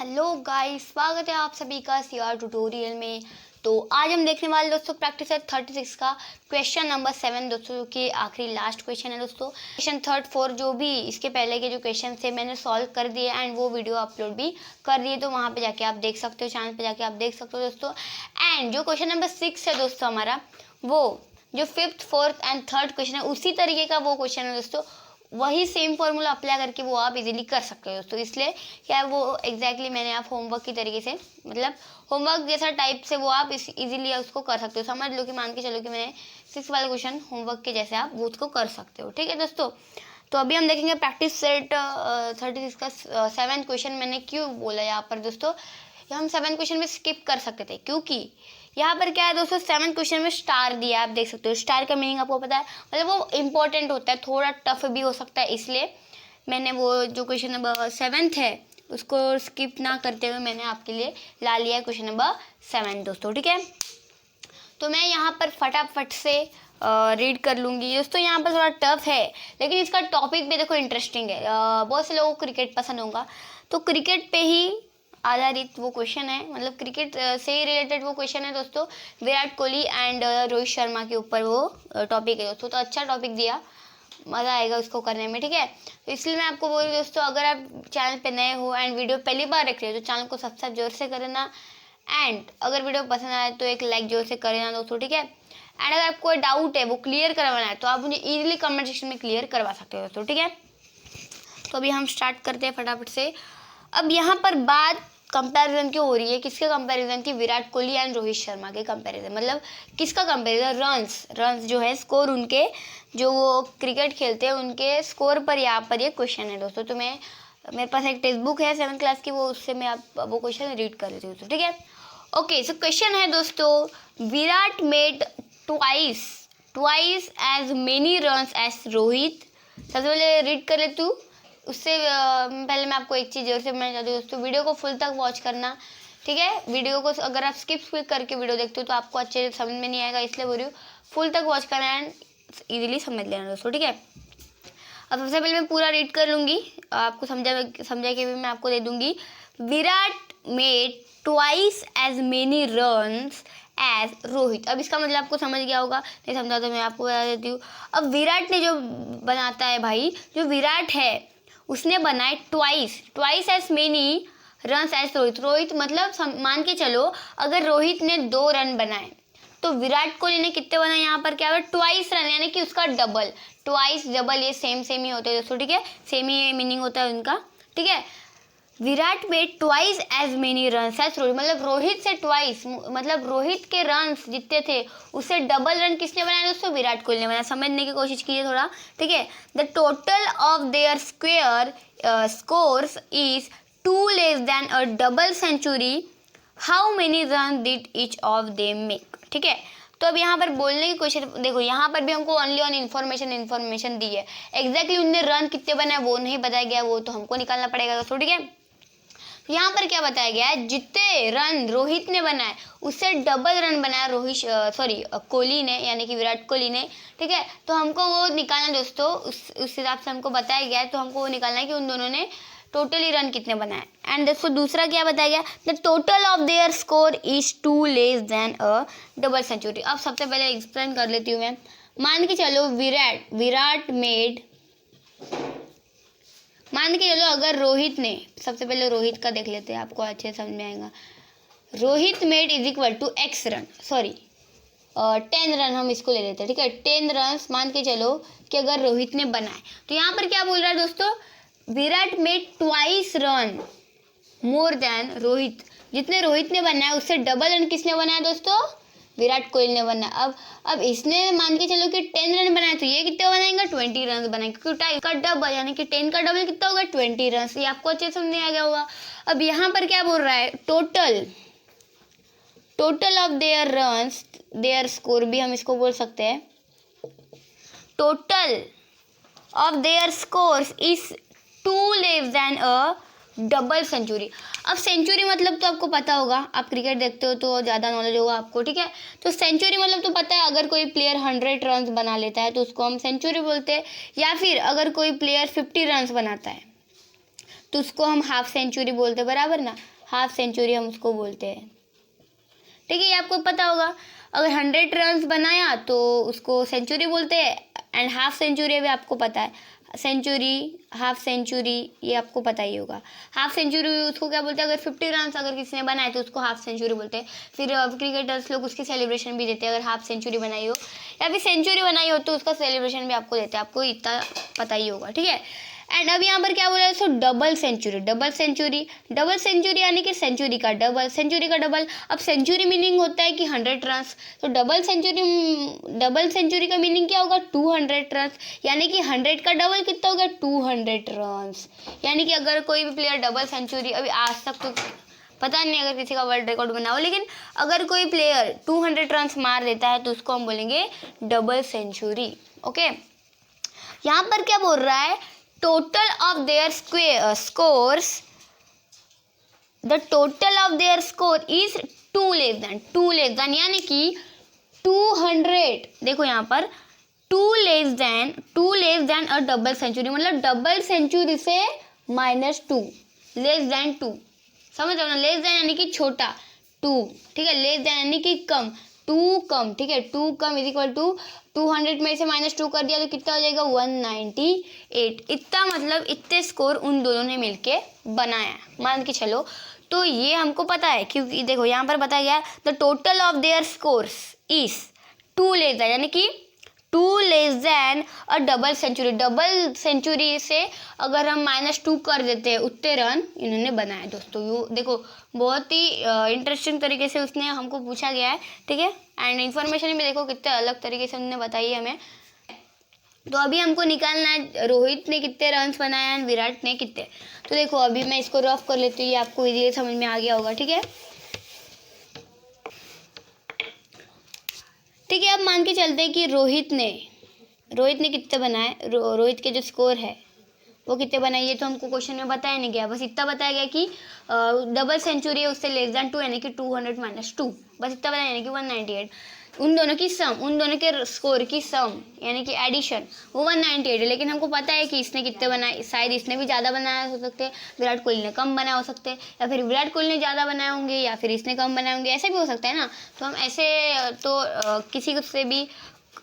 Hello guys, स्वागत है आप सभी का सीआर ट्यूटोरियल में। तो आज हम देखने वाले दोस्तों प्रैक्टिस सेट 36 का क्वेश्चन नंबर 7 दोस्तों, की आखिरी लास्ट क्वेश्चन है दोस्तों। क्वेश्चन 3, 4 जो भी इसके पहले के जो क्वेश्चन थे मैंने सॉल्व कर दिए एंड वो वीडियो अपलोड भी कर दिए, तो वहाँ पे जाके आप देख सकते हो, चैनल पे जाके आप देख सकते हो दोस्तों। एंड जो क्वेश्चन नंबर 6 है दोस्तों हमारा, वो जो 5th, 4th and 3rd question है उसी तरीके का वो क्वेश्चन है दोस्तों। वही सेम फॉर्मूला अप्लाई करके वो आप इजीली कर सकते हो दोस्तों। इसलिए क्या वो एग्जैक्टली मैंने आप होमवर्क की तरीके से, मतलब होमवर्क जैसा टाइप से वो आप इजीली उसको कर सकते हो। समझ लो कि मान के चलो कि मैंने 6 वाला क्वेश्चन होमवर्क के जैसे आप वो उसको कर सकते हो, ठीक है दोस्तों। तो अभी हम देखेंगे प्रैक्टिस सेट 36 का 7th क्वेश्चन। मैंने क्यों बोला यहाँ पर दोस्तों, हम 7th क्वेश्चन में स्किप कर सकते थे, क्योंकि यहाँ पर क्या है दोस्तों, 7th क्वेश्चन में स्टार दिया है, आप देख सकते हो। स्टार का मीनिंग आपको पता है, मतलब वो इम्पोर्टेंट होता है, थोड़ा टफ भी हो सकता है। इसलिए मैंने वो जो क्वेश्चन नंबर 7th है उसको स्किप ना करते हुए मैंने आपके लिए ला लिया क्वेश्चन नंबर 7 दोस्तों, ठीक है। तो मैं यहाँ पर फटाफट से रीड कर लूँगी दोस्तों। यहाँ पर थोड़ा टफ है लेकिन इसका टॉपिक भी देखो इंटरेस्टिंग है। बहुत से लोगों को क्रिकेट पसंद होगा, तो क्रिकेट पे ही आधारित वो क्वेश्चन है, मतलब क्रिकेट से ही रिलेटेड वो क्वेश्चन है दोस्तों। विराट कोहली एंड रोहित शर्मा के ऊपर वो टॉपिक है दोस्तों। तो अच्छा टॉपिक दिया, मज़ा आएगा उसको करने में, ठीक है। तो इसलिए मैं आपको बोल रही हूँ दोस्तों, अगर आप चैनल पे नए हो एंड वीडियो पहली बार देख रहे हो तो चैनल को सब्सक्राइब जोर से करना। एंड अगर वीडियो पसंद आए तो एक लाइक जोर से करना दोस्तों, ठीक है। एंड अगर आपको कोई डाउट है वो क्लियर करवाना है तो आप मुझे इजीली कमेंट सेक्शन में क्लियर करवा सकते हो दोस्तों, ठीक है। तो अभी हम स्टार्ट करते हैं फटाफट से। अब यहाँ पर बात कंपैरिजन की हो रही है, किसके कंपैरिजन की, विराट कोहली एंड रोहित शर्मा के कंपैरिजन। मतलब किसका कंपैरिजन, रन्स जो है, स्कोर उनके, जो वो क्रिकेट खेलते हैं उनके स्कोर पर यहाँ पर ये क्वेश्चन है दोस्तों। तो मेरे पास एक टेक्स्ट बुक है 7th क्लास की, वो उससे मैं आप वो क्वेश्चन रीड कर लेती हूँ दोस्तों, ठीक है। ओके, सो क्वेश्चन है दोस्तों, Virat made twice as many runs as Rohit. सबसे पहले रीड कर लेती हूँ, उससे पहले मैं आपको एक चीज़ जोर से बताना चाहती हूँ दोस्तों, वीडियो को फुल तक वॉच करना, ठीक है। वीडियो को अगर आप स्किप करके वीडियो देखते हो तो आपको अच्छे से समझ में नहीं आएगा, इसलिए बोल रही हूँ फुल तक वॉच करना एंड इजीली समझ लेना दोस्तों, ठीक है। अब सबसे पहले मैं पूरा रीड कर लूँगी, आपको समझा के भी मैं आपको दे दूँगी। Virat made twice as many runs as Rohit. अब इसका मतलब आपको समझ गया होगा, नहीं समझा तो मैं आपको बता देती हूँ। अब विराट ने जो बनाता है भाई, जो विराट है उसने बनाए twice as many runs as Rohit मतलब मान के चलो अगर रोहित ने 2 रन बनाए तो विराट कोहली ने कितने बनाए, यहाँ पर क्या है, ट्वाइस रन, यानी कि उसका डबल। ट्वाइस डबल ये सेम ही होते हैं दोस्तों, ठीक है, सेम ही मीनिंग होता है उनका, ठीक है। Virat made twice as many runs as Rohit, मतलब रोहित से ट्वाइस, मतलब रोहित के रन्स जितने थे उससे डबल रन किसने बनाया दोस्तों, विराट कोहली ने बनाया। समझने की कोशिश कीजिए थोड़ा, ठीक है। The total of their scores is 2 less than a double century, how many run did each of them make, ठीक है। तो अब यहाँ पर बोलने की कोशिश देखो, यहाँ पर भी हमको ओनली ऑन इन्फॉर्मेशन दी है, एग्जैक्टली उनने रन कितने बनाए वो नहीं बताया गया, वो तो हमको निकालना पड़ेगा दोस्तों, ठीक है। यहाँ पर क्या बताया गया है, जितने रन रोहित ने बनाए उससे डबल रन बनाया कोहली ने, यानी कि विराट कोहली ने, ठीक है। तो हमको वो निकालना दोस्तों, उस हिसाब से हमको बताया गया है, तो हमको वो निकालना है कि उन दोनों ने टोटली रन कितने बनाए। एंड दोस्तों दूसरा क्या बताया गया, the total of their score is 2 less than a double century. अब सबसे पहले एक्सप्लेन कर लेती हूँ मैं। मान के चलो विराट मेड, मान के चलो अगर रोहित ने, सबसे पहले रोहित का देख लेते हैं, आपको अच्छे समझ में आएगा। Rohit made is equal to x run, 10 run हम इसको ले लेते हैं, ठीक है। 10 रन मान के चलो कि अगर रोहित ने बनाए, तो यहाँ पर क्या बोल रहा है दोस्तों, Virat made twice run more than Rohit, जितने रोहित ने बनाया उससे डबल रन किसने बनाया दोस्तों, विराट कोहली ने बनाया। अब इसने मान के चलो कि 10 रन बनाए, तो ये कितने बनाएंगे, 20 रन बनाएंगे, क्योंकि का डबल यानी कि 10 का डबल कितना होगा, 20 रन। ये आपको अच्छे समझ में आ गया होगा। अब यहाँ पर क्या बोल रहा है, total of their runs, their score भी हम इसको बोल सकते हैं, total of their scores is 2 less than a double century. अब सेंचुरी मतलब तो आपको पता होगा, आप क्रिकेट देखते हो तो ज़्यादा नॉलेज होगा आपको, ठीक है। तो सेंचुरी मतलब तो पता है, अगर कोई प्लेयर 100 रन बना लेता है तो उसको हम सेंचुरी बोलते हैं, या फिर अगर कोई प्लेयर 50 रन बनाता है तो उसको हम हाफ सेंचुरी बोलते हैं, बराबर ना। हाफ सेंचुरी हम उसको बोलते हैं। ठीक है, ये आपको पता होगा। अगर 100 रन्स बनाया तो उसको सेंचुरी बोलते हैं, एंड हाफ सेंचुरी भी आपको पता है, सेंचुरी, हाफ सेंचुरी, ये आपको पता ही होगा। हाफ सेंचुरी उसको क्या बोलते हैं, अगर 50 रन्स अगर किसी ने बनाए तो उसको हाफ सेंचुरी बोलते हैं। फिर क्रिकेटर्स लोग उसकी सेलिब्रेशन भी देते हैं, अगर हाफ सेंचुरी बनाई हो या फिर सेंचुरी बनाई हो तो उसका सेलिब्रेशन भी आपको देते हैं, आपको इतना पता ही होगा। ठीक है, एंड अब यहाँ पर क्या बोला है, so double century. Double century, double century यानी कि सेंचुरी का डबल, सेंचुरी का डबल। अब सेंचुरी मीनिंग होता है कि 100 रन्स, तो डबल सेंचुरी का मीनिंग क्या होगा, 200 रन्स, यानी कि 100 का डबल कितना होगा, 200 रन्स। यानी कि अगर कोई भी प्लेयर डबल सेंचुरी, अभी आज तक तो पता नहीं अगर किसी का वर्ल्ड रिकॉर्ड बना हो, लेकिन अगर कोई प्लेयर 200 रन्स मार देता है तो उसको हम बोलेंगे डबल सेंचुरी। ओके, यहाँ पर क्या बोल रहा है, total of their scores, the total of their score is 2 less than यानी कि 200, देखो यहाँ पर 2 less than a double century, मतलब डबल सेंचुरी से -2, लेस देन 2, समझ रहे हो ना, लेस देन यानी कि छोटा 2, ठीक है, लेस देन यानी कि कम, 2 कम, ठीक है, 2 कम इज इक्वल टू 200 में से -2 कर दिया तो कितना हो जाएगा, 198। इतना मतलब इतने स्कोर उन दोनों ने मिलके बनाया, मान के चलो। तो ये हमको पता है क्योंकि देखो यहाँ पर बताया गया the total of their scores is 2 less than, यानी कि 2 less than a double century. Double century से अगर हम -2 कर देते हैं उतने रन इन्होंने बनाए दोस्तों। यू देखो बहुत ही इंटरेस्टिंग तरीके से उसने हमको पूछा गया है, ठीक है, एंड इन्फॉर्मेशन भी देखो कितने अलग तरीके से उन्होंने बताई है हमें। तो अभी हमको निकालना है रोहित ने कितने रन्स बनाए एंड विराट ने कितने। तो देखो अभी मैं इसको रफ कर लेती हूँ, ये आपको इजीली समझ में आ गया होगा। ठीक है, ठीक है, अब मान के चलते हैं कि रोहित ने कितने बनाए, रोहित के जो स्कोर है वो कितने बनाए, ये तो हमको क्वेश्चन में बताया नहीं गया, बस इतना बताया गया कि डबल सेंचुरी है उससे लेस देन 2 यानी कि 200 - 2, बस इतना बताया, यानी कि 198। उन दोनों की सम, उन दोनों के स्कोर की सम यानी कि एडिशन, वो 198 है। लेकिन हमको पता है कि इसने कितने बनाए, शायद इसने भी ज़्यादा बनाया हो सकते हैं, विराट कोहली ने कम बनाया हो सकते हैं, या फिर विराट कोहली ने ज़्यादा बनाए होंगे या फिर इसने कम बनाए होंगे, ऐसे भी हो सकता है ना। तो हम ऐसे तो किसी से भी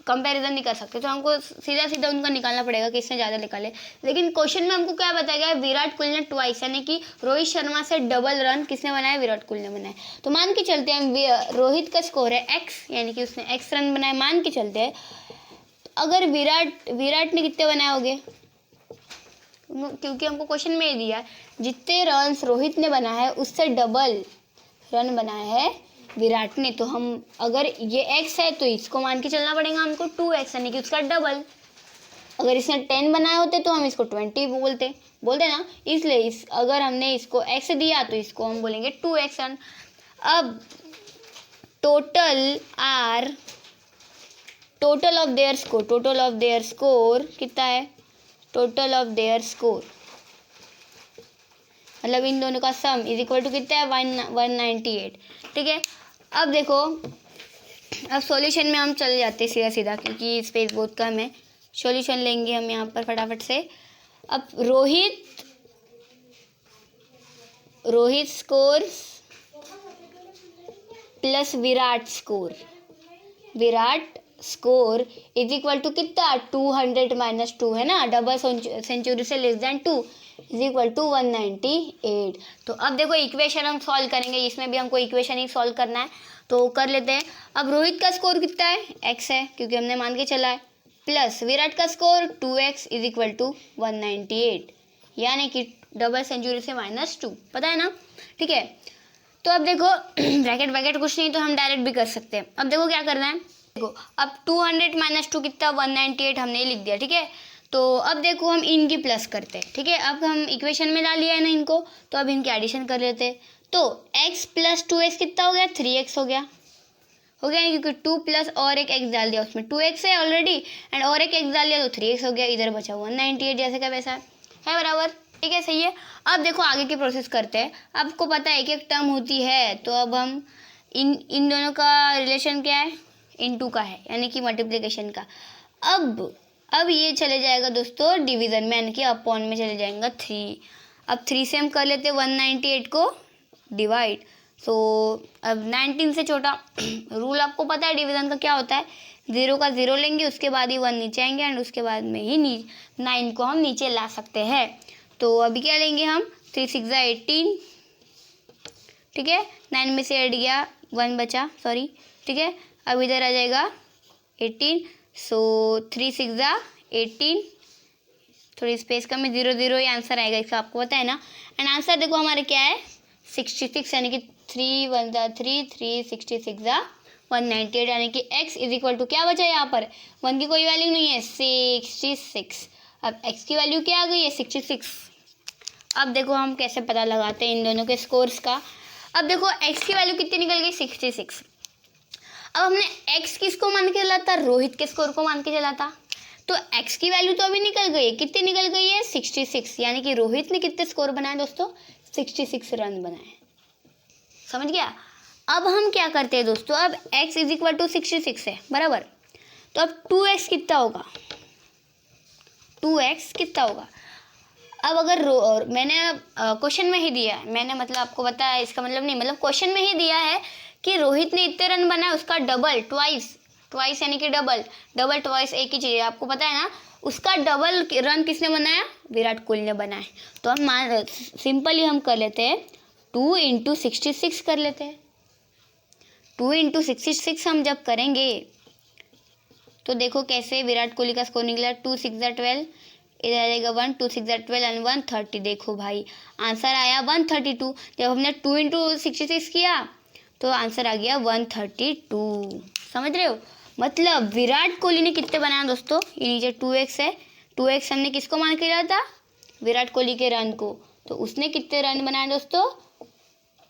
कंपैरिजन नहीं कर सकते, तो हमको सीधा सीधा उनका निकालना पड़ेगा कि इसने ज़्यादा निकाले। लेकिन क्वेश्चन में हमको क्या बताया गया है, विराट कोहली ने ट्वाइस, यानी कि रोहित शर्मा से डबल रन किसने बनाए, विराट कोहली ने बनाए। तो मान के चलते हैं रोहित का स्कोर है x, यानी कि उसने x रन बनाए, मान के चलते हैं। अगर विराट ने कितने बनाए होंगे, क्योंकि हमको क्वेश्चन में ही दिया है जितने रन रोहित ने बनाया है उससे डबल रन बनाए हैं विराट ने। तो हम अगर ये x है तो इसको मान के चलना पड़ेगा हमको 2x, यानी कि उसका डबल। अगर इसने 10 बनाए होते तो हम इसको 20 बोलते ना, इसलिए अगर हमने इसको x दिया तो इसको हम बोलेंगे 2x रन। अब टोटल ऑफ देयर स्कोर कितना है, टोटल ऑफ देयर स्कोर मतलब इन दोनों का सम इज इक्वल टू कितना है, 198। ठीक है, अब देखो, अब सॉल्यूशन में हम चले जाते हैं सीधा क्योंकि स्पेस बहुत कम है। सॉल्यूशन लेंगे हम यहाँ पर फटाफट से। अब Rohit score plus Virat score is equal to कितना, 200 - 2 है ना, डबल सेंचुरी से less than 2 is equal to 198। तो अब देखो इक्वेशन हम सॉल्व करेंगे, इसमें भी हमको इक्वेशन ही सॉल्व करना है, तो कर लेते हैं। अब रोहित का स्कोर कितना है, x है क्योंकि हमने मान के चला है, प्लस विराट का score 2x is equal to 198, यानी कि डबल सेंचुरी से -2, पता है ना। ठीक है, तो अब देखो ब्रैकेट कुछ नहीं तो हम डायरेक्ट भी कर सकते हैं। अब देखो क्या करना है, देखो अब 200 - 2 कितना, 198 हमने लिख दिया। ठीक है, तो अब देखो हम इनकी प्लस करते हैं। ठीक है, अब हम इक्वेशन में डाल लिया है ना इनको, तो अब इनकी एडिशन कर लेते हैं। तो x + 2x कितना हो गया, 3x हो गया क्योंकि 2 प्लस और एक x डाल दिया, उसमें 2x है ऑलरेडी एंड और एक x डाल दिया तो 3x हो गया, इधर बचा 198 जैसे का वैसा है बराबर। ठीक है, सही है। अब देखो आगे की प्रोसेस करते हैं। आपको पता है कि एक टर्म होती है, तो अब हम इन दोनों का रिलेशन क्या है, इनटू का है, यानी कि मल्टीप्लिकेशन का। अब ये चले जाएगा दोस्तों डिवीज़न में, यानी कि अपॉन में चले जाएगा 3। अब 3 से हम कर लेते हैं 198 को डिवाइड। सो अब 19 से छोटा रूल आपको पता है डिवीज़न का क्या होता है, 0 का 0 लेंगे, उसके बाद ही 1 नीचे आएंगे एंड उसके बाद में ही 9 को हम नीचे ला सकते हैं। तो अभी क्या लेंगे हम, 3 6 18, ठीक है, 9 में से हट गया 1 बचा, सॉरी, ठीक है। अब इधर आ जाएगा 18, सो 3 6 18, थोड़ी स्पेस कम है, 0 0 ही आंसर आएगा इसका, आपको पता है ना। एंड आंसर देखो हमारे क्या है 66, यानी कि 3 1 3 3 66 198, यानी कि x इज इक्वल टू क्या बचा यहाँ पर, 1 की कोई वैल्यू नहीं है, 66। अब x की वैल्यू क्या आ गई है, 66। अब देखो हम कैसे पता लगाते हैं इन दोनों के स्कोर्स का। अब देखो x की वैल्यू कितनी निकल गई, 66। अब हमने x किसको मान के चला था, रोहित के स्कोर को मान के चला था, तो x की वैल्यू तो अभी निकल गई है, कितनी निकल गई है, 66, यानी कि रोहित ने कितने स्कोर बनाए दोस्तों, 66 रन बनाए। समझ गया। अब हम क्या करते हैं दोस्तों, अब x इज इक्वल टू 66 है बराबर, तो अब 2x कितना होगा, 2x कितना होगा। अब अगर मैंने क्वेश्चन में ही दिया है, मैंने मतलब आपको बताया, इसका मतलब नहीं, मतलब क्वेश्चन में ही दिया है कि रोहित ने इतने रन बनाए, उसका डबल, ट्वाइस यानी कि डबल ट्वाइस एक ही चीज़ है, आपको पता है ना, उसका डबल रन किसने बनाया, विराट कोहली ने बनाए। तो हम सिंपली हम कर लेते हैं 2 × 66 कर लेते हैं। 2 × 66 हम जब करेंगे तो देखो कैसे विराट कोहली का स्कोर निकला, 2 6 12, इधर आ जाएगा 1, 2 6 12 एंड 130। देखो भाई आंसर आया 132। जब हमने 2 × 66 किया तो आंसर आ गया 132। समझ रहे हो, मतलब विराट कोहली ने कितने बनाया दोस्तों, ये नीचे 2x है, 2x हमने किसको मान के लिया था, विराट कोहली के रन को, तो उसने कितने रन बनाए दोस्तों,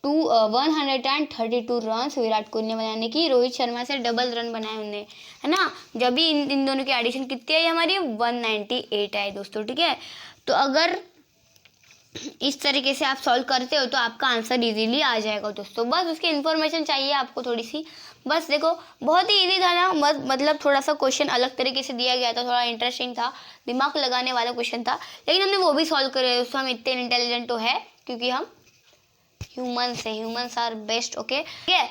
132 रन विराट कोहली ने बनाने की, रोहित शर्मा से डबल रन बनाए उन्हें, है ना। जब भी इन दोनों की एडिशन कितनी आई हमारी, 198 आई दोस्तों, ठीक है। तो अगर इस तरीके से आप सॉल्व करते हो तो आपका आंसर इजीली आ जाएगा दोस्तों। बस उसकी इन्फॉर्मेशन चाहिए आपको थोड़ी सी, बस देखो बहुत ही इजी था ना, मतलब थोड़ा सा क्वेश्चन अलग तरीके से दिया गया था, थोड़ा इंटरेस्टिंग था, दिमाग लगाने वाला क्वेश्चन था, लेकिन हमने वो भी सॉल्व करे दोस्तों। हम इतने इंटेलिजेंट तो है क्योंकि हम ह्यूमंस है, ह्यूमंस आर बेस्ट, ओके, ठीक है।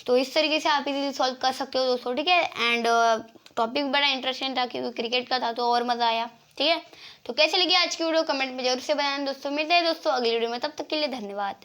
तो इस तरीके से आप इजीली सॉल्व कर सकते हो दोस्तों, ठीक है। एंड टॉपिक बड़ा इंटरेस्टिंग था क्योंकि क्रिकेट का था तो और मज़ा आया, ठीक है। तो कैसे लगी आज की वीडियो कमेंट में जरूर से बताना दोस्तों। मिलते हैं दोस्तों अगली वीडियो में, तब तक के लिए धन्यवाद।